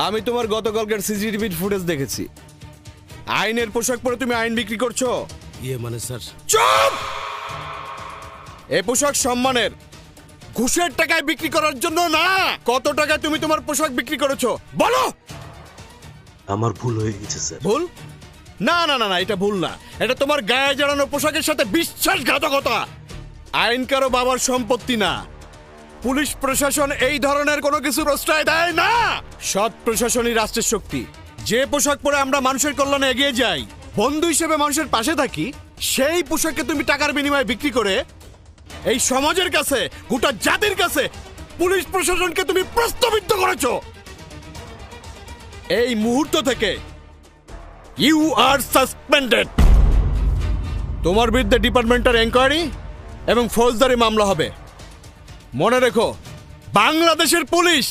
আমি তোমার গতকালকার CCTV footage দেখেছি। আইনের পোশাক পরে তুমি আইন বিক্রি করছো। মানে স্যার। চুপ! এ পোশাক সম্মানের, ঘুষের টাকায় বিক্রি করার জন্য না। কত টাকায় তুমি তোমার পোশাক বিক্রি করেছো বলো। আমার ভুল হয়ে গেছে স্যার। ভুল? না না না না, এটা ভুল না। এটা তোমার গায়ে জড়ানো পোশাকের সাথে বিশ্বাসঘাতকতা। আইন কারো বাবার সম্পত্তি না। পুলিশ প্রশাসন এই ধরনের কোনো কিছু প্রশ্রয় দেয় না। সৎ প্রশাসনই রাষ্ট্রের শক্তি। যে পোশাক পরে আমরা মানুষের কল্যাণে এগিয়ে যাই, বন্ধু হিসেবে মানুষের পাশে থাকি, সেই পোশাককে তুমি টাকার বিনিময়ে বিক্রি করে এই সমাজের কাছে, গোটা জাতির কাছে পুলিশ প্রশাসনকে তুমি প্রশ্নবিদ্ধ করেছো। এই মুহূর্ত থেকে ইউ আর সাসপেন্ডেড। তোমার বিরুদ্ধে ডিপার্টমেন্টাল এনকোয়ারি এবং ফৌজদারি মামলা হবে। মনে রেখো, বাংলাদেশের পুলিশ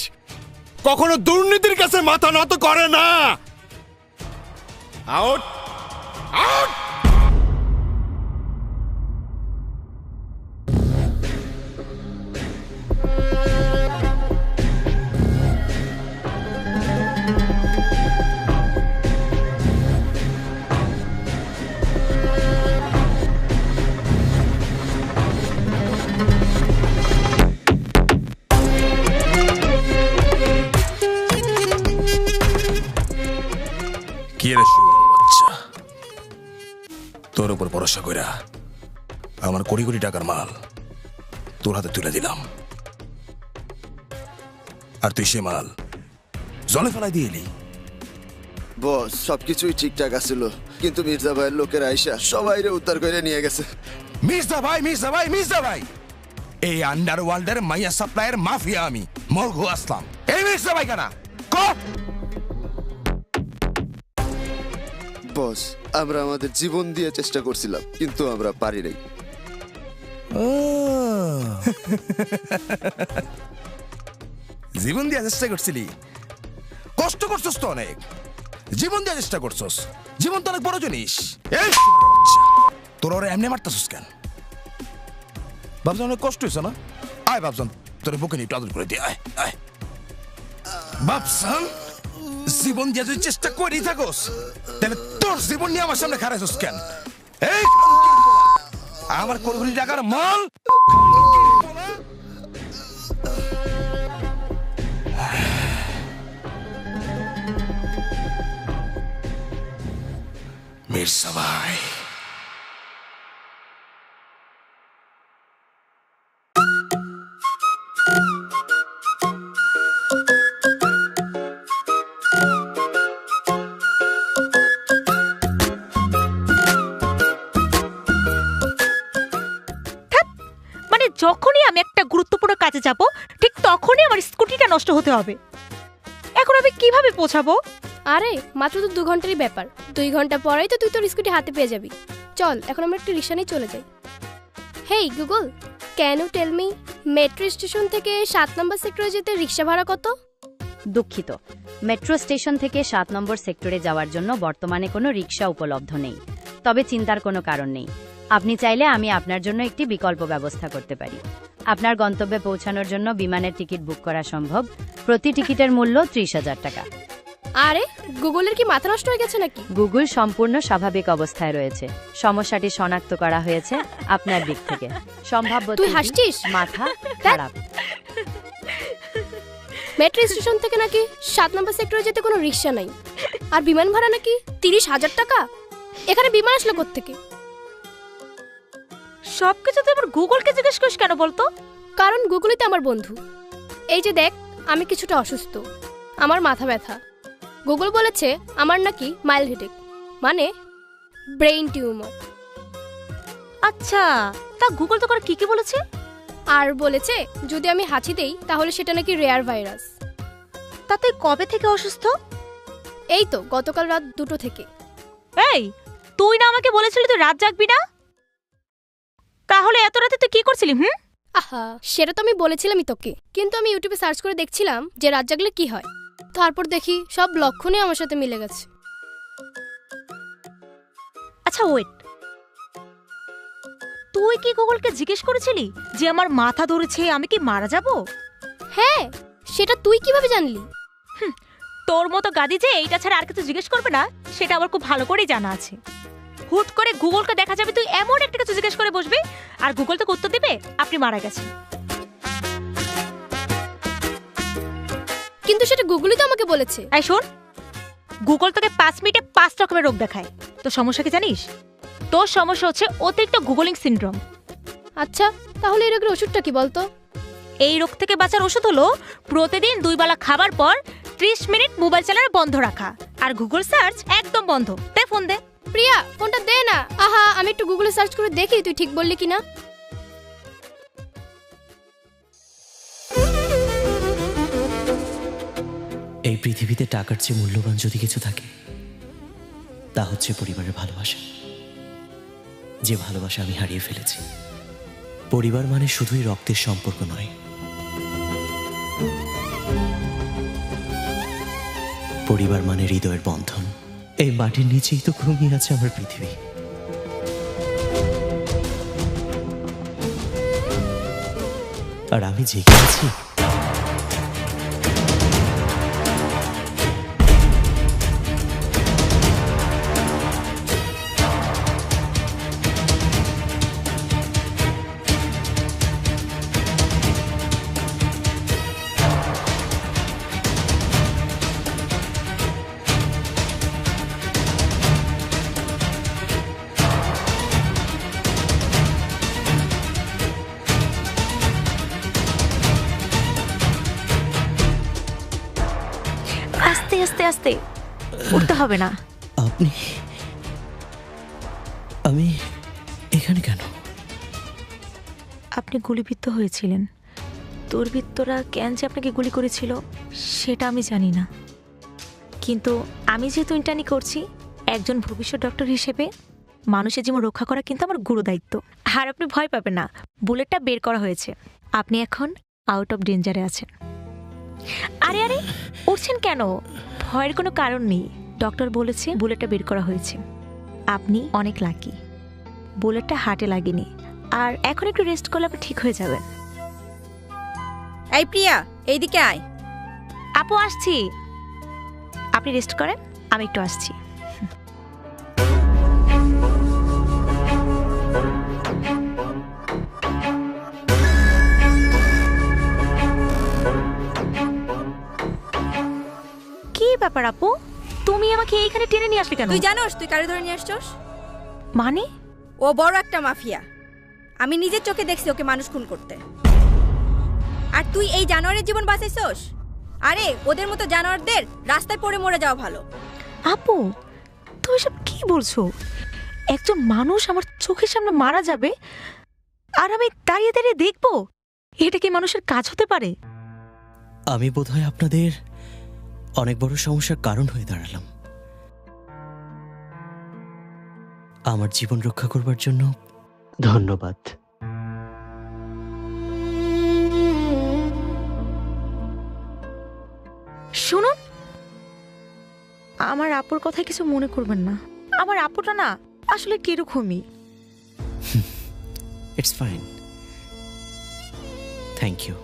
কখনো দুর্নীতির কাছে মাথা নত করে না। Out out. তোর উপর ভরসা কইরা আমার কোটি কোটি টাকার মাল তোর হাতে তুলে দিলাম, আর তুই সে মাল জলে ফেলাই দিয়ে এলি। বস, সবকিছুই ঠিকঠাক আছিল, কিন্তু মির্জা ভাইয়ের লোকের আইসা সবাইরে উদ্ধার করে নিয়ে গেছে। মির্জা ভাই, মির্জা ভাই, মির্জা ভাই, এই আন্ডারওয়ার্ল্ডের মাইয়া সাপ্লাইয়ের মাফিয়া আমি মরঘু আসলাম। এই মির্জা ভাই কেনা বস, আমরা আমাদের জীবন দিয়ে চেষ্টা করছিলাম, কিন্তু আমরা পারি নাই। জীবন দিয়ে চেষ্টা করছিলি, কষ্ট করছস তো অনেক। জীবন দিয়ে চেষ্টা করছস, জীবন তো অনেক বড় জিনিস। তোর ওরা এমনি মারতাছস কেন? ভাবছেন অনেক কষ্ট হয়েছে না? আয় ভাবছেন তোর বুকে নিয়ে একটু আদর করে দিয়ে আয় আয়। ভাবছেন জীবন দিয়ে যদি চেষ্টা করি থাকস, তাহলে তোর জীবন নিয়ে আমার সামনে খারাইছস কেন? এই আমার কোটি টাকার মাল মির্জা ভাই। যখনই আমি একটা গুরুত্বপূর্ণ কাজে যাব, ঠিক তখনই আমার স্কুটিটা নষ্ট হতে হবে। এখন আমি কিভাবে পৌঁছাবো? আরে মাত্র তো 2 ঘন্টারই ব্যাপার, 2 ঘন্টা পরেই তো তুই তোর স্কুটি হাতে পেয়ে যাবি। চল এখন আমরা একটা রিক্সা নিয়ে চলে যাই। Hey Google, can you tell me metro station থেকে 7 নম্বর সেক্টরে যেতে রিক্সা ভাড়া কত? দুঃখিত, মেট্রো স্টেশন থেকে 7 নম্বর সেক্টরে যাওয়ার জন্য বর্তমানে কোনো রিক্সা উপলব্ধ নেই। তবে চিন্তার কোনো কারণ নেই। আপনি চাইলে আমি আপনার জন্য একটি বিকল্প ব্যবস্থা করতে পারি। আপনার গন্তব্যে পৌঁছানোর জন্য বিমানের টিকিট বুক করা সম্ভব। প্রতি টিকিটের মূল্য 30,000 টাকা। আরে গুগলের কি মাথা নষ্ট হয়ে গেছে নাকি? গুগল সম্পূর্ণ স্বাভাবিক অবস্থায় রয়েছে। সমস্যাটি শনাক্ত করা হয়েছে আপনার দিক থেকে। সম্ভাব্য তুই হাসছিস? মাথা খারাপ। মেট্রো স্টেশন থেকে নাকি 7 নম্বর সেক্টরে যেতে কোনো রিক্সা নাই, আর বিমান ভাড়া নাকি 30,000 টাকা। এখানে বিমান আসলো কোত্থেকে? সবকিছু তুই আবার গুগলকে জিজ্ঞেস করিস কেন বলতো? কারণ গুগলই তো আমার বন্ধু। এই যে দেখ, আমি কিছুটা অসুস্থ, আমার মাথা ব্যথা। গুগল বলেছে আমার নাকি মাইল্ড হেডেক, মানে ব্রেইন টিউমার। আচ্ছা, তা গুগল তো করে কি বলেছে? আর বলেছে যদি আমি হাঁচি দেই তাহলে সেটা নাকি রেয়ার ভাইরাস। তা তুই কবে থেকে অসুস্থ? এই তো গতকাল রাত 2টো থেকে। এই, তুই না আমাকে বলেছিলি তুই রাত জাগবি না? তাহলে এত রাতে তুই কি করছিলি? আহা, সেটা তো আমি বলেছিলামই তোকে, কিন্তু আমি ইউটিউবে সার্চ করে দেখছিলাম যে রাত জাগলে কি হয়। তারপর দেখি সব লক্ষণই আমার সাথে মিলে গেছে। আচ্ছা ওয়েট, তুই কি গুগলকে জিজ্ঞেস করেছিলি যে আমার মাথা ধরেছে, আমি কি মারা যাব? হ্যাঁ, সেটা তুই কিভাবে জানলি? তোর মতো গাদি যে এইটা ছাড়া আর কিছু জিজ্ঞেস করবে না সেটা আমার খুব ভালো করেই জানা আছে। হুট করে গুগলকে দেখা যাবে তুই এমন একটা কিছু জিজ্ঞেস করে বসবি আর গুগল তোকে উত্তর দিবে আপনি মারা গেছেন। কিন্তু সেটা গুগলই তো আমাকে বলেছে। এই শোন, গুগল তোকে 5 মিনিটে 5 রকমের রোগ দেখায়। তোর সমস্যা কি জানিস? তোর সমস্যা হচ্ছে অতিরিক্ত গুগলিং সিনড্রোম। আচ্ছা, তাহলে এই রোগের ওষুধটা কি বলতো? এই রোগ থেকে বাঁচার ওষুধ হলো প্রতিদিন 2 বেলা খাবার পর 30 মিনিট মোবাইল চালানো বন্ধ রাখা আর গুগল সার্চ একদম বন্ধ। দে ফোন দে। প্রিয়া, ফোনটা দে না। আহা, আমি একটু গুগলে সার্চ করে দেখি তুই ঠিক বললি কিনা। এই পৃথিবীতে টাকার চেয়ে মূল্যবান যদি কিছু থাকে তা হচ্ছে পরিবারের ভালোবাসা, যে ভালোবাসা আমি হারিয়ে ফেলেছি। পরিবার মানে শুধুই রক্তের সম্পর্ক নয়, পরিবার মানে হৃদয়ের বন্ধন। এই মাটির নিচেই তো ঘুমিয়ে আছে আমার পৃথিবী। আর আমি জেগে আছি আস্তে আস্তে আস্তে, উঠতে হবে না। আপনি, আমি এখানে কেন? আপনি গুলিবিদ্ধ হয়েছিলেন। দুর্বৃত্তরা কেন যে আপনাকে গুলি করেছিল সেটা আমি জানি না, কিন্তু আমি যেহেতু ইন্টার্নি করছি একজন ভবিষ্যৎ ডক্টর হিসেবে মানুষের জীবন রক্ষা করা কিন্তু আমার গুরু দায়িত্ব। আর আপনি ভয় পাবেন না, বুলেটটা বের করা হয়েছে। আপনি এখন আউট অফ ডেঞ্জারে আছেন। আরে আরে, উঠছেন কেন? ভয়ের কোনো কারণ নেই। ডক্টর বলেছে বুলেটটা বের করা হয়েছে। আপনি অনেক লাকি, বুলেটটা হার্টে লাগেনি। আর এখন একটু রেস্ট করলে আপনি ঠিক হয়ে যাবেন। এই প্রিয়া, এইদিকে আয়। আপু আসছি, আপনি রেস্ট করেন, আমি একটু আসছি। কি ব্যাপার আপু, তুমি আমাকে এইখানে টেনে নিয়ে আসলে কেন? তুই জানোস তুই কারে ধরে নিয়ে আসছস? মানে? ও বড় একটা মাফিয়া। আমি নিজের চোখে দেখছি ওকে মানুষ খুন করতে। আর তুই এই জানোয়ারের জীবন বাঁচাইছস? আরে ওদের মতো জানোয়ারদের রাস্তায় পড়ে মরে যাওয়া ভালো। আপু, তুমি সব কি বলছো? একজন মানুষ আমার চোখের সামনে মারা যাবে আর আমি দাঁড়িয়ে দাঁড়িয়ে দেখবো? এটা কি মানুষের কাজ হতে পারে? আমি বোধহয় আপনাদের অনেক বড় সমস্যার কারণ হয়ে দাঁড়ালাম। আমার জীবন রক্ষা করবার জন্য ধন্যবাদ। শুনুন, আমার আপুর কথায় কিছু মনে করবেন না। আমার আপুটা না আসলে কিরকমই। It's fine, thank you.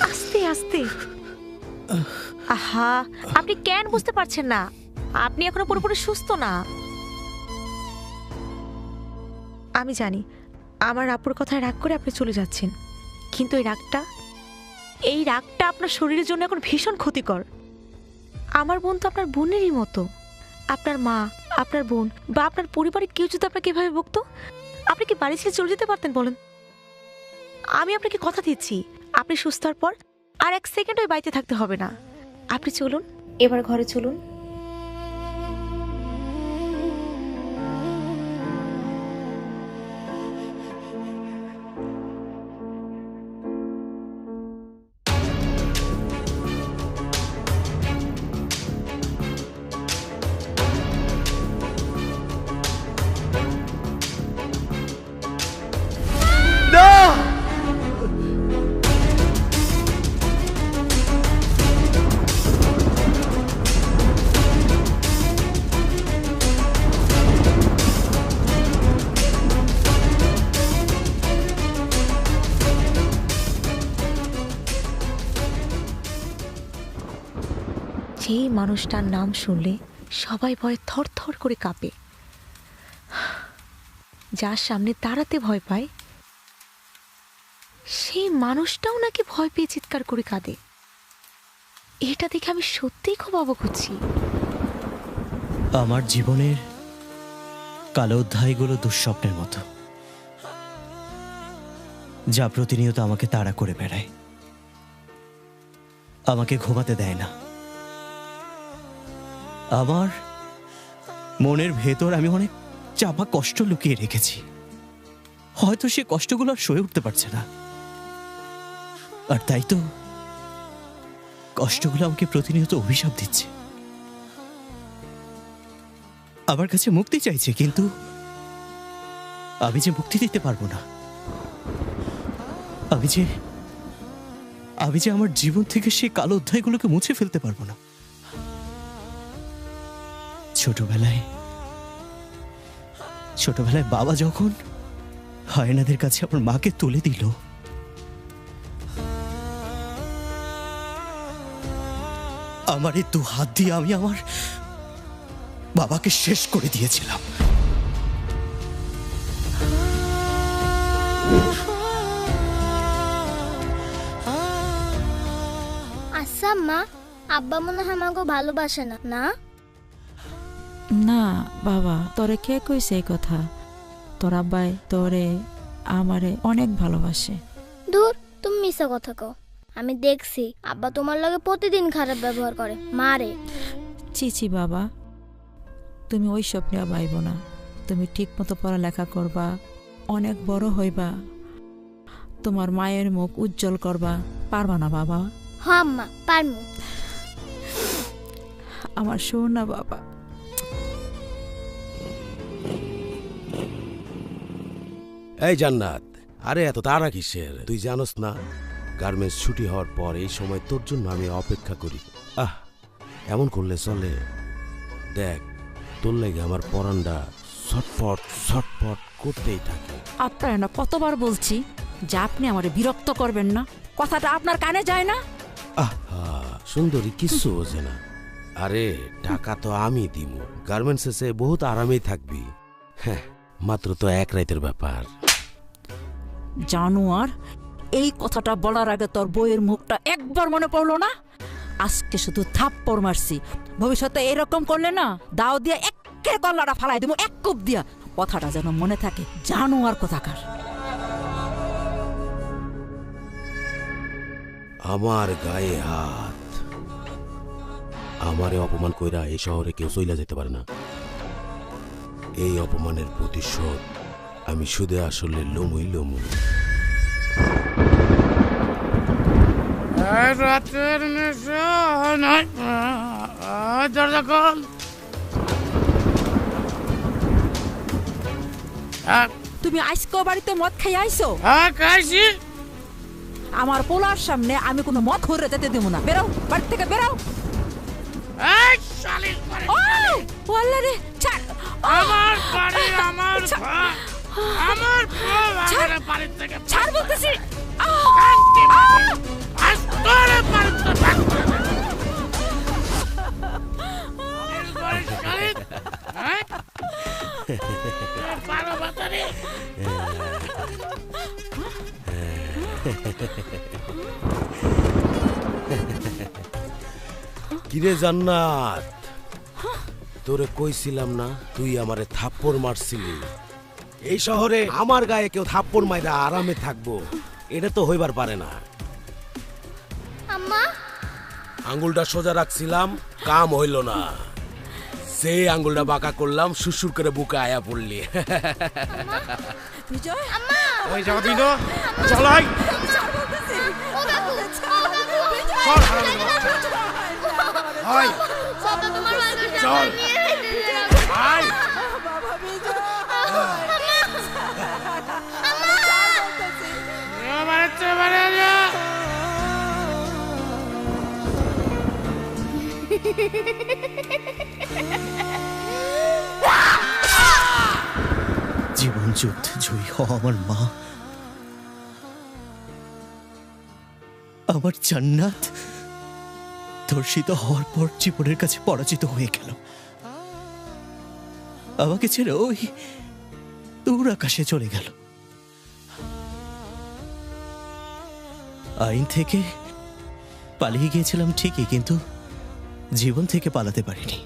আস্তে আস্তে। আহা, আপনি কেন বুঝতে পারছেন না? আপনি এখনো পুরোপুরি সুস্থ না। আমি জানি আমার আপুর কথায় রাগ করে আপনি চলে যাচ্ছেন, কিন্তু এই রাগটা আপনার শরীরের জন্য এখন ভীষণ ক্ষতিকর। আমার বোন তো আপনার বোনেরই মতো। আপনার মা, আপনার বোন বা আপনার পরিবারের কেউ যদি আপনাকে এভাবে বকতো, আপনি কি বাড়ি ছেড়ে চলে যেতে পারতেন বলেন? আমি আপনাকে কথা দিচ্ছি, আপনি সুস্থ হওয়ার পর আর 1 সেকেন্ড ওই বাড়িতে থাকতে হবে না। আপনি চলুন, এবার ঘরে চলুন। মানুষটার নাম শুনলে সবাই ভয়ে থরথর করে কাঁপে, যার সামনে দাঁড়াতে ভয় পায় সেই মানুষটাও নাকি ভয় পেয়ে চিৎকার করে কাঁদে। এটা দেখে আমি সত্যিই খুব অবাক হচ্ছি। আমার জীবনের কালো অধ্যায়গুলো দুঃস্বপ্নের মতো, যা প্রতিনিয়ত আমাকে তাড়া করে বেড়ায়, আমাকে ঘুমাতে দেয় না। আমার মনের ভেতর আমি অনেক চাপা কষ্ট লুকিয়ে রেখেছি। হয়তো সে কষ্টগুলো আর সয়ে উঠতে পারছে না, আর তাই তো কষ্টগুলো আমাকে প্রতিনিয়ত অভিশাপ দিচ্ছে। আমার কাছে মুক্তি চাইছে, কিন্তু আমি যে মুক্তি দিতে পারবো না। আমি যে আমার জীবন থেকে সেই কালো অধ্যায়গুলোকে মুছে ফেলতে পারবো না। ছোটবেলায় বাবা যখন হায়নাদের কাছে আমার মাকে তুলে দিল, আমার এই 2 হাত দিয়ে আমি আমার বাবাকে শেষ করে দিয়েছিলাম। আচ্ছা মা, আব্বা মনে হয় আমাকে ভালোবাসে না, না? না বাবা, তোরে কে কইছে এই কথা? তোর আব্বাই তোরে আমারে অনেক ভালোবাসে। দূর, তুমি মিছা কথা কও। আমি দেখছি আব্বা তোমার লগে প্রতিদিন খারাপ ব্যবহার করে, মারে। চিচি বাবা, তুমি ওই স্বপ্নে ভাইব না। তুমি ঠিক মতো পড়ালেখা করবা, অনেক বড় হইবা, তোমার মায়ের মুখ উজ্জ্বল করবা, পারবা না বাবা? হ্যাঁ আম্মা, পারমু। আমার সোনা বাবা। এই জান্নাত, আরে এত তাড়া কিসের? তুই জানোস না গার্মেন্টস ছুটি হওয়ার পর এই সময় তোর জন্য আমি অপেক্ষা করি। এমন করলে চলে? দেখ, তোর লাগে আমার পরানটা ছটফট ছটফট করতেই থাকে। আপনার না কতবার বলছি যে আপনি আমারে বিরক্ত করবেন না, কথাটা আপনার কানে যায় না? সুন্দরী কিচ্ছু বোঝে না। আরে টাকা তো আমি দিব, গার্মেন্টস এসে বহুত আরামেই থাকবি। হ্যাঁ, মাত্র তো 1 রাতের ব্যাপার। জানোয়ার, এই কথাটা বলার আগে তোর বইয়ের মুখটা একবার মনে পড়লো না? আজকে শুধু থাপ্পড় মারছি, ভবিষ্যতে এরকম করলে না দাও দিয়া একে কল্লাটা ফালাই দেবো, এক কোপ দিয়া। কথাটা যেন মনে থাকে, জানোয়ার কোথাকার। আমার গায়ে হাত, আমারে অপমান কইরা এই শহরে কেউ চইলা যেতে পারে না। এই অপমানের প্রতিশোধ আমি শুধু আসলে লমুই লমু। রাতের নেশা নাই, দরজা খোল। তুমি আজকে বাড়িতে মদ খাই আইছো? হ্যাঁ, খাইছি। আমার পোলার সামনে আমি কোনো মদ ঘুরে যেতে দেবো না। বেরাও, বাড়ি থেকে বেরাও। আমার বাড়ি, আমার আমার বাড়ি থেকে ছাড় বলতেছি। কিরে জান্নাত, তোরে কইছিলাম না তুই আমারে থাপ্পড় মারছিলি? এই শহরে আমার গায়ে কেউ থাপ্পড় মাইরা আরামে থাকবো, এটা তো হইবার পারে না। আম্মা, আঙ্গুলটা সোজা রাখছিলাম, কাম হইল না। যে আঙ্গুলটা বাঁকা করলাম, সুসুর করে বুকে আয়া পড়লি। বিজয়, ওই যাও দিনো, চলাই। চল, আয়। জীবন যুদ্ধে জয়ী হওয়া আমার মা, আমার জান্নাত, ধর্ষিত হওয়ার পর জীবনের কাছে পরাজিত হয়ে গেল। আমাকে ছেড়ে ওই দূর আকাশে চলে গেল। আইন থেকে পালিয়ে গিয়েছিলাম ঠিকই, কিন্তু জীবন থেকে পালাতে পারিনি।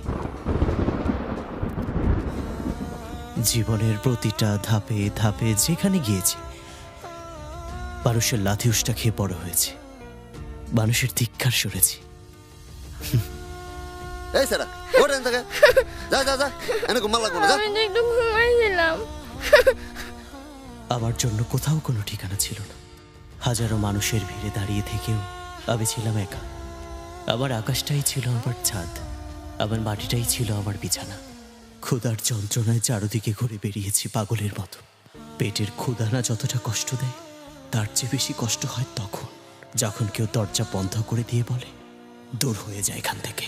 জীবনের প্রতিটা ধাপে ধাপে যেখানে গিয়েছি মানুষের লাথি উষ্টা খেয়ে বড় হয়েছে, মানুষের ধিক্কার শুনেছি। এই সারা ওঠেন থেকে যা যা যা এনে ঘুমা লাগবো না, যা। আমি তো একটু ঘুমাইছিলাম। আমার জন্য কোথাও কোনো ঠিকানা ছিল না। হাজারো মানুষের ভিড়ে দাঁড়িয়ে থেকেও আমি ছিলাম একা। আমার আকাশটাই ছিল আমার ছাদ, আমার মাটিটাই ছিল আমার বিছানা। ক্ষুধার যন্ত্রণায় চারদিকে ঘুরে বেরিয়েছি পাগলের মতো। পেটের ক্ষুধা না যতটা কষ্ট দেয়, তার চেয়ে বেশি কষ্ট হয় তখন যখন কেউ দরজা বন্ধ করে দিয়ে বলে, দূর হয়ে যায় এখান থেকে।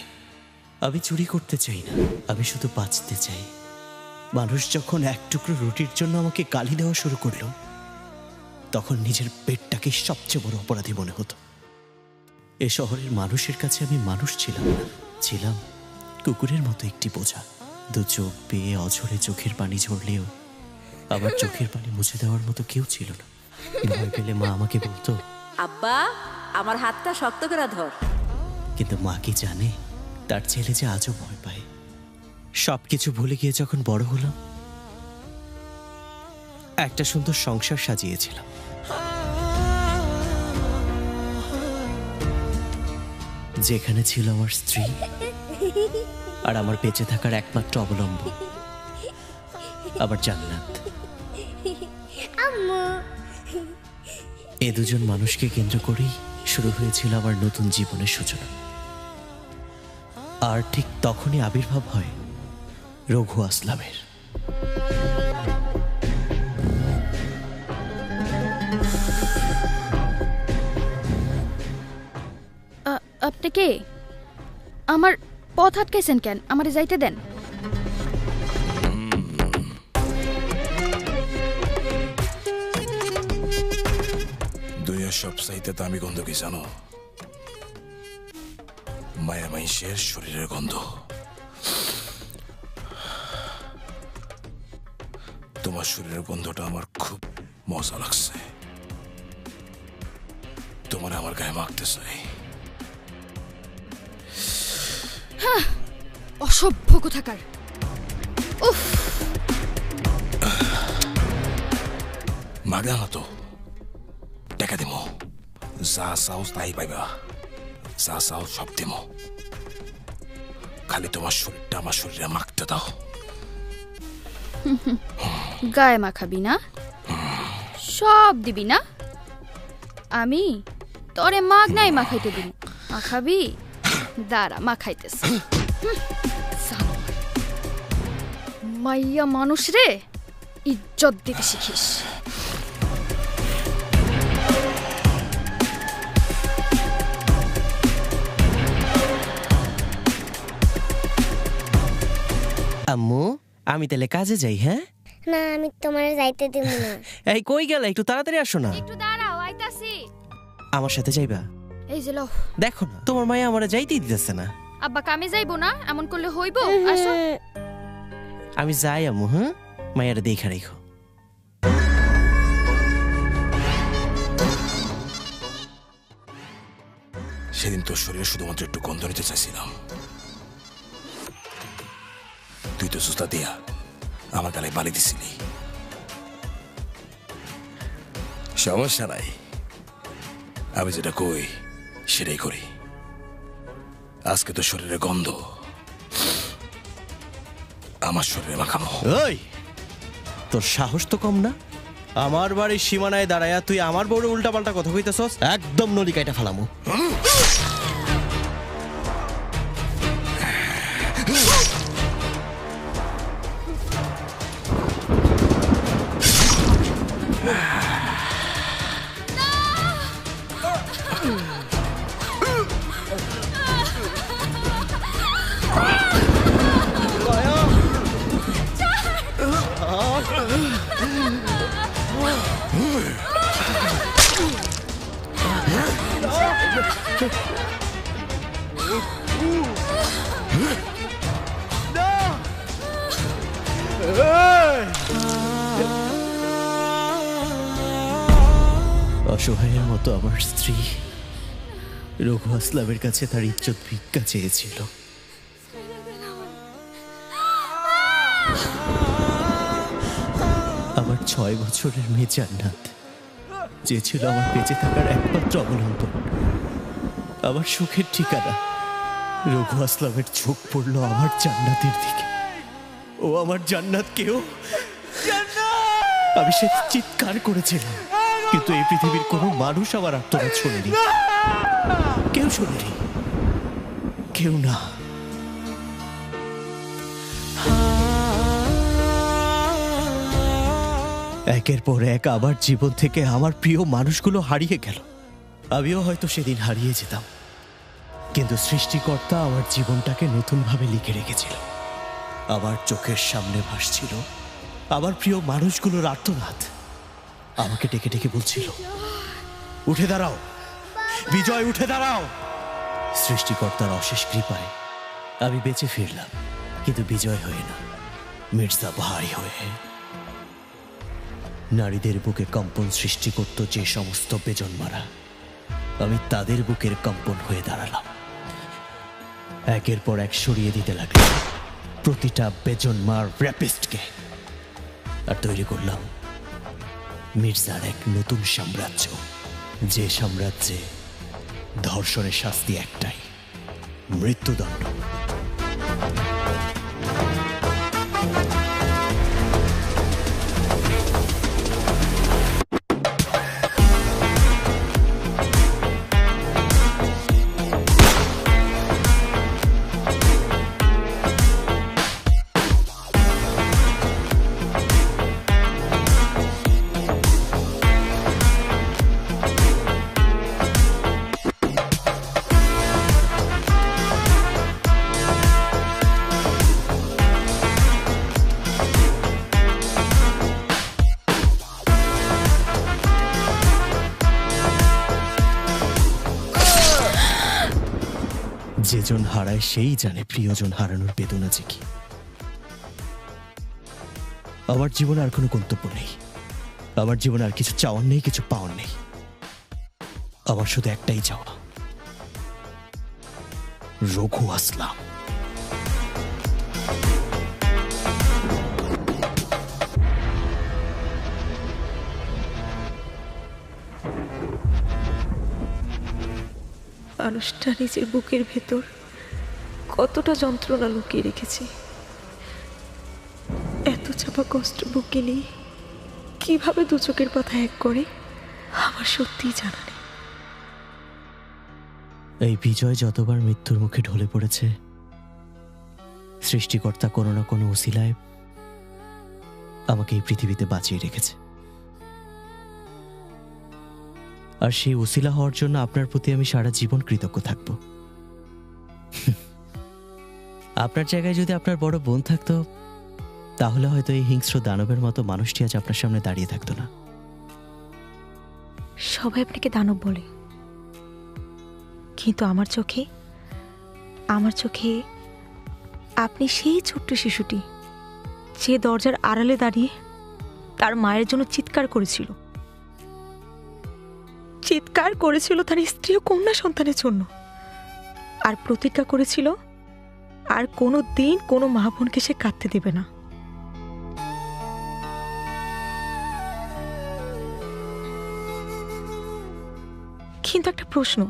আমি চুরি করতে চাই না, আমি শুধু বাঁচতে চাই। মানুষ যখন এক টুকরো রুটির জন্য আমাকে গালি দেওয়া শুরু করলো, তখন নিজের পেটটাকে সবচেয়ে বড় অপরাধী মনে হতো। এ শহরের মানুষের কাছে আমি মানুষ ছিলাম না, ছিলাম কুকুরের মতো একটি বোঝা। দু চোখ বেয়ে অঝরে চোখের পানি ঝরলেও আমার চোখের পানি মুছে দেওয়ার মতো কেউ ছিল না। ভয় পেলে মা আমাকে বলতো, আব্বা আমার হাতটা শক্ত করে ধর। কিন্তু মা কি জানে তার ছেলে যে আজও ভয় পায়। সবকিছু ভুলে গিয়ে যখন বড় হলাম, একটা সুন্দর সংসার সাজিয়েছিলাম। যেখানে ছিল আমার স্ত্রী আর আমার বেঁচে থাকার একমাত্র অবলম্বন আমার জান্নাত। এ দুজন মানুষকে কেন্দ্র করেই শুরু হয়েছিল আমার নতুন জীবনের সূচনা। আর ঠিক তখনই আবির্ভাব হয় রঘু আসলামের। আপনি কে? আমার পথ আটকাইছেন কেন? আমারে যাইতে দেন। দুনিয়ার সব চাইতে দামি গন্ধ কি জানো? মায়া মাইশের শরীরের গন্ধ। তোমার শরীরের গন্ধটা আমার খুব মজা লাগছে। তোমার আমার গায়ে মাখতে চাই। অসভ্য কোথাকার। উফ, মাগা না তো, টাকা দিম। যা চাও তাই পাইবা, যা চাও সব দিম। খালি তোমার শরীরটা আমার শরীরে মাখতে দাও। গায়ে মাখাবি না? সব দিবি না? আমি তোরে মাগনাই মাখাইতে দিব। মাখাবি? দাঁড়া মাখাইতেছে। মাইয়া মানুষ রে ইজ্জত দিতে শিখিস। আম্মু আমি তাহলে কাজে যাই। হ্যাঁ না, আমি তোমার যাইতে দিব না। এই কই গেল? একটু তাড়াতাড়ি আসো না। একটু দাঁড়াও, আইতাছি। আমার সাথে যাইবা? এই যে লও। দেখো না তোমার মায়া আমারে যাইতেই দিতেছে না। আব্বা কামে যাইবো না? এমন করলে হইব? আসো। আমি যাই আম্মু। হ্যাঁ মায়ারে দেখা রেখো। সেদিন তোর শরীরে শুধুমাত্র একটু গন্ধ নিতে চাইছিলাম। তুই তো জুতা দিয়া আমার গালে বালি দিছিলি। সমস্যা নাই, আমি যেটা কই সেটাই করি। আজকে তো শরীরে গন্ধ আমার শরীরে মাখামো। ওই তোর সাহস তো কম না? আমার বাড়ির সীমানায় দাঁড়ায়া তুই আমার বড় উল্টাপাল্টা কথা কইতেছস। একদম নলিকাইটা ফালামু। অসহায়ের মতো আমার স্ত্রী রঘু আসলামের কাছে তার ইজ্জত ভিক্ষা চেয়েছিল। আমার 6 বছরের মেয়ে জান্নাত, যে ছিল আমার বেঁচে থাকার একমাত্র অবলম্বন, আমার সুখের ঠিকানা, রঘু আসলামের চোখ পড়ল আমার জান্নাতের দিকে। ও আমার জান্নাতকেও, আমি সে চিৎকার করেছিলাম, কিন্তু এই পৃথিবীর কোনো মানুষ আমার আত্মনাদ শোনেনি। কেউ শোনেনি, কেউ না। একের পর এক আমার জীবন থেকে আমার প্রিয় মানুষগুলো হারিয়ে গেল। আমিও হয়তো সেদিন হারিয়ে যেতাম, কিন্তু সৃষ্টিকর্তা আমার জীবনটাকে নতুনভাবে লিখে রেখেছিল। আমার চোখের সামনে ভাসছিল আমার প্রিয় মানুষগুলোর আর্তনাদ। আমাকে ডেকে ডেকে বলছিল, উঠে দাঁড়াও বিজয়, উঠে দাঁড়াও। সৃষ্টিকর্তার অশেষ কৃপায় আমি বেঁচে ফিরলাম, কিন্তু বিজয় হয়ে না, মির্জা ভাই হয়ে। নারীদের বুকে কম্পন সৃষ্টি করত যে সমস্ত বেজন্মারা, আমি তাদের বুকের কম্পন হয়ে দাঁড়ালাম। একের পর এক সরিয়ে দিতে লাগলাম প্রতিটা বেজন্মার র্যাপিস্টকে, আর তৈরি করলাম মির্জার এক নতুন সাম্রাজ্য, যে সাম্রাজ্যে ধর্ষণের শাস্তি একটাই, মৃত্যুদণ্ড। যেজন হারায় সেই জানে প্রিয়জন হারানোর বেদনা যে কি। আমার জীবনে আর কোনো গন্তব্য নেই, আমার জীবনে আর কিছু চাওয়ার নেই, কিছু পাওয়ার নেই। আমার শুধু একটাই চাওয়া, রঘু আসলাম। মানুষটা নিজের বুকের ভেতর কতটা যন্ত্রণা লুকিয়ে রেখেছে, এত চাপা কষ্ট বুকে নিয়ে কিভাবে দু চোখের পাতা এক করে আমার সত্যিই জানা নেই। এই বিজয় যতবার মৃত্যুর মুখে ঢলে পড়েছে, সৃষ্টিকর্তা কোনো না কোনো উসিলায় আমাকে এই পৃথিবীতে বাঁচিয়ে রেখেছে। আর সেই উসিলা হওয়ার জন্য আপনার প্রতি আমি সারা জীবন কৃতজ্ঞ থাকব। আপনার জায়গায় যদি আপনার বড় বোন থাকতো, তাহলে হয়তো এই হিংস্র দানবের মতো মানুষটি আজ আপনার সামনে দাঁড়িয়ে থাকতো না। সবাই আপনাকে দানব বলে, কিন্তু আমার চোখে আপনি সেই ছোট্ট শিশুটি যে দরজার আড়ালে দাঁড়িয়ে তার মায়ের জন্য চিৎকার করেছিল তার স্ত্রী ও কন্যা সন্তানের জন্য, আর প্রতিজ্ঞা করেছিল আর কোনো দিন কোনো মা বোনকে সে কাঁদতে দেবে না। কিন্তু একটা প্রশ্ন,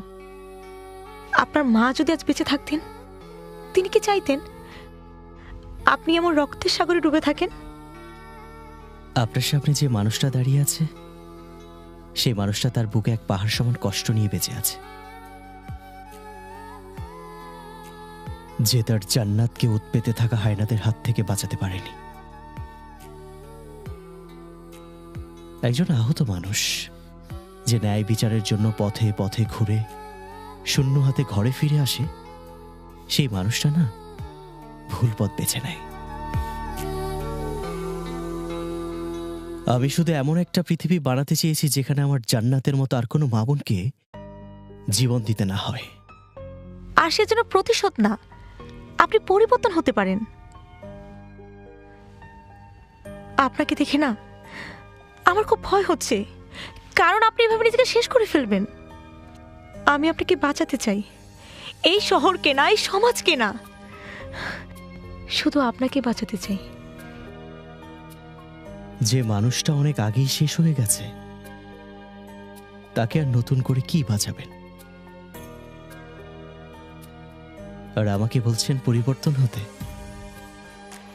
আপনার মা যদি আজ বেঁচে থাকতেন, তিনি কি চাইতেন আপনি এমন রক্তের সাগরে ডুবে থাকেন? আপনার সামনে যে মানুষটা দাঁড়িয়ে আছে, সেই মানুষটা তার বুকে এক পাহাড় সমান কষ্ট নিয়ে বেঁচে আছে, যে তার জান্নাতকে উৎপেতে থাকা হায়নাদের হাত থেকে বাঁচাতে পারেনি। একজন আহত মানুষ, যে ন্যায় বিচারের জন্য পথে পথে ঘুরে শূন্য হাতে ঘরে ফিরে আসে, সেই মানুষটা না ভুল পথ বেছে নেয়। আমি শুধু এমন একটা পৃথিবী বানাতে চেয়েছি যেখানে আমার জান্নাতের মতো আর কোনো মা বোনকে জীবন দিতে না হয়। আর সেজন্য প্রতিশোধ না, আপনি পরিবর্তন হতে পারেন। আপনাকে দেখে না আমার খুব ভয় হচ্ছে, কারণ আপনি এভাবে নিজেকে শেষ করে ফেলবেন। আমি আপনাকে বাঁচাতে চাই, এই শহরকে না, এই সমাজকে না, শুধু আপনাকে বাঁচাতে চাই। যে মানুষটা অনেক আগেই শেষ হয়ে গেছে তাকে আর নতুন করে কি বাঁচাবেন? আর আমাকে বলছেন পরিবর্তন হতে।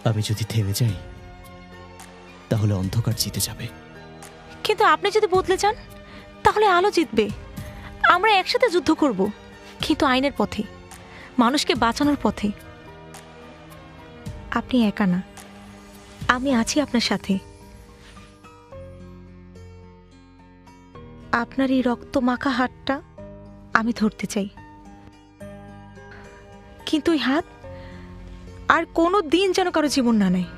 আমি যদি থেমে যাই তাহলে অন্ধকার জিতে যাবে। কিন্তু আপনি যদি বদলে যান তাহলে আলো জিতবে। আমরা একসাথে যুদ্ধ করব, কিন্তু আইনের পথে, মানুষকে বাঁচানোর পথে। আপনি একা না, আমি আছি আপনার সাথে। আপনার এই রক্ত মাখা হাতটা আমি ধরতে চাই, কিন্তু ওই হাত আর কোনো দিন যেন কারো জীবন না নেয়।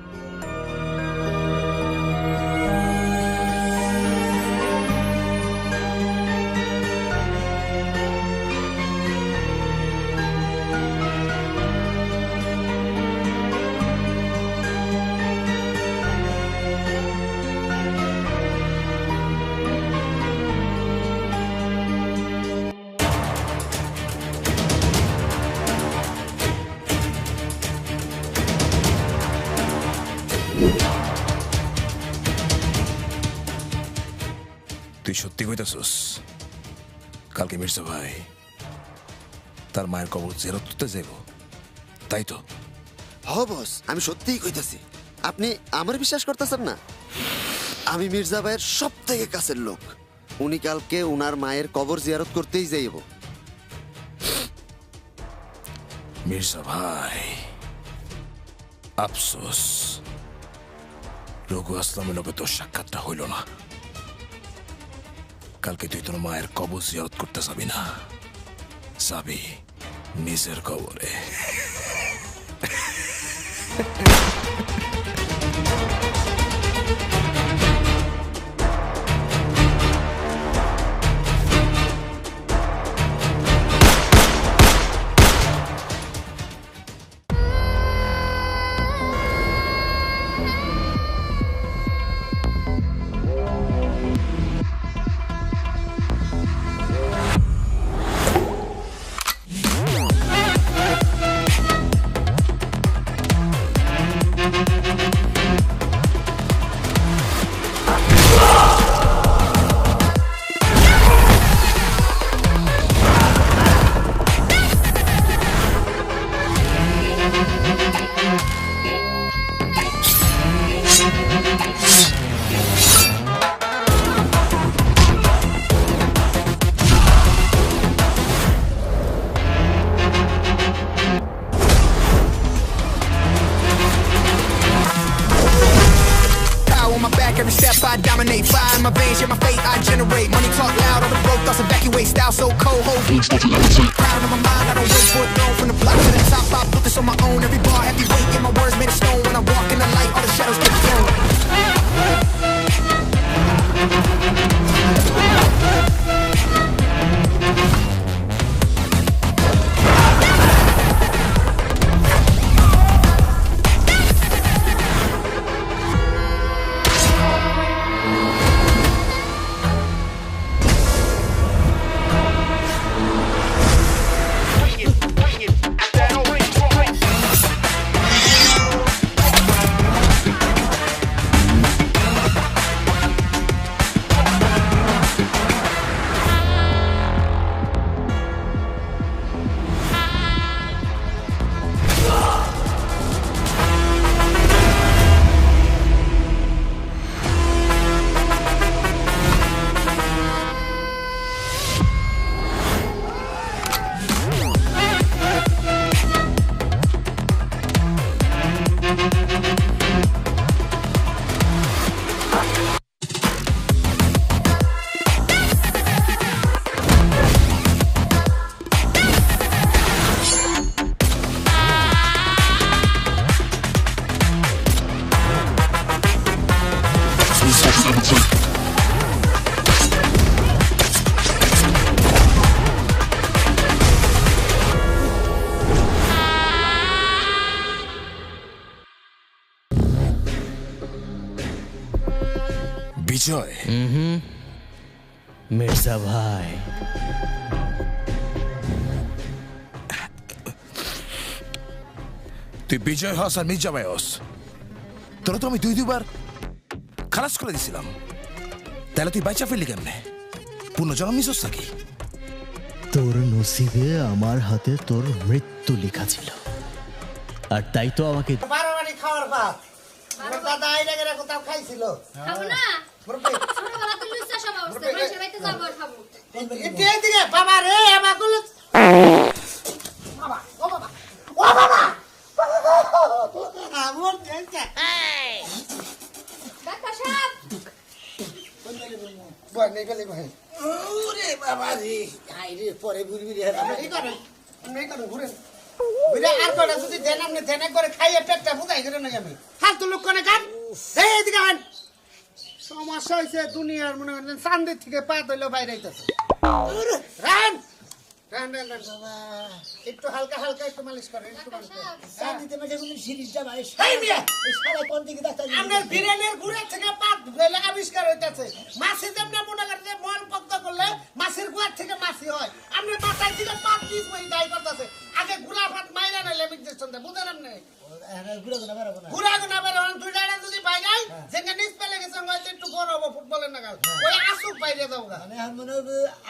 তুই সত্যি কইতাছস কালকে মির্জা ভাই তার মায়ের কবর জেরত করতে যাইব, তাই তো? হ বস, আমি সত্যিই কইতাছি। আপনি আমার বিশ্বাস করতেছেন না? আমি মির্জা ভাইয়ের সব থেকে কাছের লোক। উনি কালকে উনার মায়ের কবর জিয়ারত করতেই যাইব। মির্জা ভাই, আফসোস রঘু আসলামের লোকে তোর সাক্ষাৎটা হইল না। কালকে তুই তোর মায়ের কবর জিয়ারত করতে যাবি না, যাবি নিজের কবরে। Every step I dominate, fire in my veins, share my fate I generate. Money talk loud, all the broke thoughts evacuate. Style so cold, whole beats start to levitate. Crown on my mind, I don't wait for a throne. From the block to the top, I built this on my own. Every bar, heavy weight, get my words made of stone. When I walk in the light, all the shadows get thrown. বিজয়, মির্জা ভাই, তুই বিজয় হস আর মির্জাবাই হস, তোরা তো আমি দুইবার খালাস করে দিছিলাম, তাহলে তুই বাইচা ফেললি কেমনে? পুনর্জন্ম নিছস নাকি? তোর নসিবে আমার হাতে তোর মৃত্যু লেখা ছিল, আর তাই তো আমাকে বারোবারি খাওয়ার ভাত আমার দাদা এই জায়গায় কোথাও খাইছিল। খাবো না ছোটবেলা তো লুচা সব অবস্থা মানুষের বাড়িতে যাবো আর খাবো একটু এদিকে বাবা রে আমার গুলো বাবা ও বাবা ও বাবা আমার টেনশন ডাক্তার সাহেব বল নেই গেলে ভাই ওরে বাবা রে আই রে পরে ঘুরবি রে এই করে এই করে ঘুরে বুঝা আর করে যদি দেন আপনি দেনে করে খাইয়ে পেটটা বুঝাই করে না আমি ফালতু লোক কোনে কান এই এদিকে আন সমস্যা হইছে দুনিয়ার মনে করেন চান্দের থেকে পা দইলো বাইরে আইতাছে রান রান রান রান বাবা একটু হালকা হালকা একটু মালিশ করে একটু মালিশ করে চান্দিতে মাঝে কোন সিরিজটা ভাই এই মিয়া এই সারা কোন দিকে ডাক্তার আপনার বিরেনের গুড়া থেকে পা দইলে আবিষ্কার হইতাছে মাছি যেমন মনে করেন মল পক্ত করলে মাছের গুয়ার থেকে মাছি হয় আপনি মাথায় থেকে পা পিস মই দাই করতেছে আগে গুলা ভাত মাইরা নাইলে ইনজেকশন দে বুঝেন আপনি গুড়া গুনা বের হন দুই ডাড়া যদি পাই নাই যেখানে নিচ পেলে গেছে হয়তো একটু বড় হবে ফুটবলের নাগাল ওই আসুক বাইরে যাও গা মানে মনে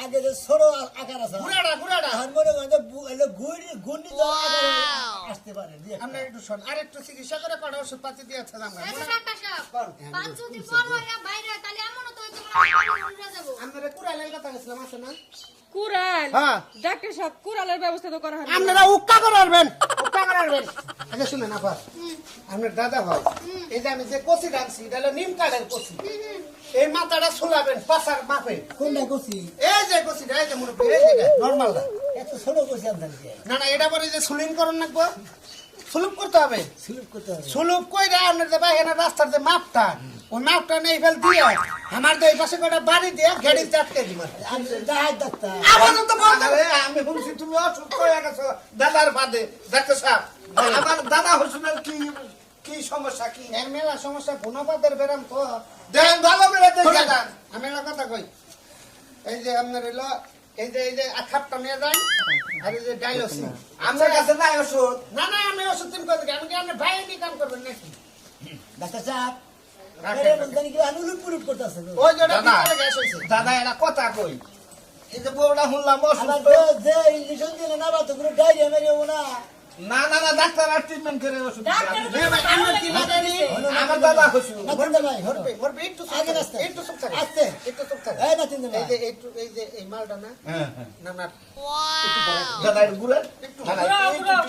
আগে যে ছোট আকার আছে গুড়াটা গুড়াটা মনে করেন যে গুড়ি তো আসতে পারে আমরা একটু শোন আর একটু চিকিৎসা করে কড়া ওষুধ পাতি দিয়ে আছে আমরা ডাক্তার সাহেব পাঁচ যদি পর হয় বাইরে তাহলে এমনও তো তোমরা যাব আমরা কুড়ালের কথা বলছিলাম আছে না কুড়াল হ্যাঁ ডাক্তার সাহেব কুড়ালের ব্যবস্থা তো করা হয় আপনারা উক্কা করবেন উক্কা করবেন আচ্ছা শুনেন আবার আপনার দাদা ভাই এই যে আমি যে কচি রাখছি এটা হলো নিম কাঠের কচি এই মাথাটা ছুলাবেন পাশার মাপে কোনটা কচি এই যে কচিটা এই যে মুরব্বী এই যে নরমাল না এত ছোট কচি আনতে না না এটা পরে যে সুলিং করুন নাকবো সুলুপ করতে হবে সুলুপ কই রে আপনার যে বাইরে রাস্তার যে মাপটা ওই মাপটা নেই ফেল দিয়ে আমার তো এই পাশে কটা বাড়ি দিয়ে ঘেড়ি চাটকে দিব আপাতত বলতে আমি শুনছি তুমি অসুখ হয়ে গেছো দাদার বাদে ডাক্তার সাহেব আমার দাদা হোসেনের কি কি সমস্যা কি এর মেলা সমস্যা গুণপাতের বেরাম তো দেখেন ভালো করে দেখেন আমি একটা কথা কই এই যে আপনার হইলো এই যে খাপটা নিয়ে যান আর এই যে ডাইলসিন আমার কাছে নাই ওষুধ না না আমি ওষুধ দিন করে আমি কি আপনি ভাই নি কাম করবেন নাকি ডাক্তার সাহেব ওই যে দাদা এটা কথা কই এই যে বউটা শুনলাম ইঞ্জেকশন দিলে না তো কোনো ডায়রিয়া মেরেও না না না না ডাক্তার আর ট্রিটমেন্ট করে ওষুধ আমার দাদা একটু একটু চুপ থাকে আস্তে একটু চুপ থাকে এই যে একটু এই যে এই মালটা না না না দাদা একটু ঘুরে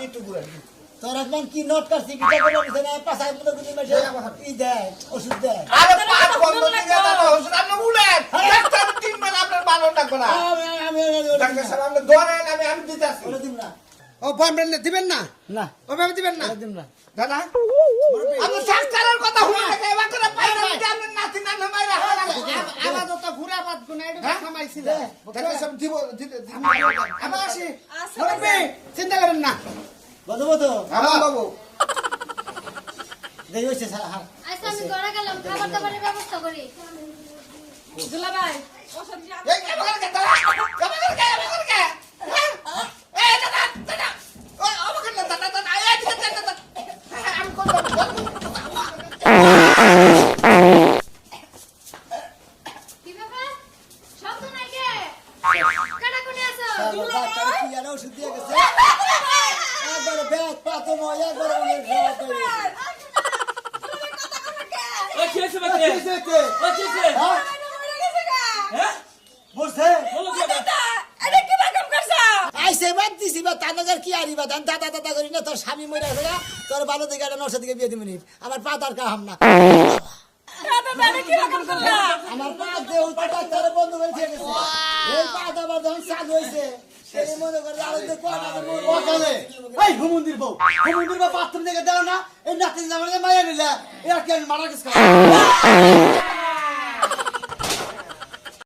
একটু ঘুরে তোর একদম কি নোট করছিস কি করে না পাছায় মতো গুলি মেশে ই দেয় ওষুধ দেয় আরে পাঁচ বন্ধ দিকে দাদা ওষুধ আপনি উলেন ডাক্তার ট্রিটমেন্ট আপনার ভালো লাগবে না আমি ডাক্তার সাহেব আপনি ধরেন আমি দিতাছি ওরে দিন না ও বন্ধ দিবেন না না ওভাবে দিবেন না দিন না দাদা আপনি ডাক্তারের কথা শুনে দেখে এবার করে পাইরা আপনি নাতি না মাইরা আবার তো ঘুরা বাদ গুনা এটা খামাইছিল তাকে সব দিব আবার আসি বলবে চিন্তা করেন না বাবু বাবু দেই হইছে সারা হ্যাঁ আচ্ছা আমি ঘরে গেলাম খাবার দাবারের ব্যবস্থা করি দুলাভাই ওষুধ এই কেমন করে এই দাদা দাদা ওই আমাকে দাদা দাদা এই দাদা আমি কোন কি ব্যাপার শব্দ নাই কে কাটা কোনে আছো দুলাভাই কি জানো ওষুধ দিয়ে গেছে একবার ব্যাগ পাতে ময়া করে অনেক খাওয়া করে ওই কেসে বাকি ওই কেসে হ্যাঁ বলছে বলো কি এটা কি রকম করছ আইসে বাদ দিছি বা তানাজার কি আরিবা দান দাদা দাদা করি না তোর স্বামী মরে গেছে তোর ভালো দিকে একটা নরসা দিকে বিয়ে দিবনি আমার পা তার কাম না দাদা কি রকম করলা আমার পা দেহ ডাক্তার বন্ধ হয়ে গেছে এই পা দাবা যখন চালু হইছে সেই মনে করে আরো যে কোয়াটা ওখানে এই হুমুন্দির বউ বাথরুম থেকে দাও না এই নাতি জামানে মায়া নিলা এর কি মারা গেছে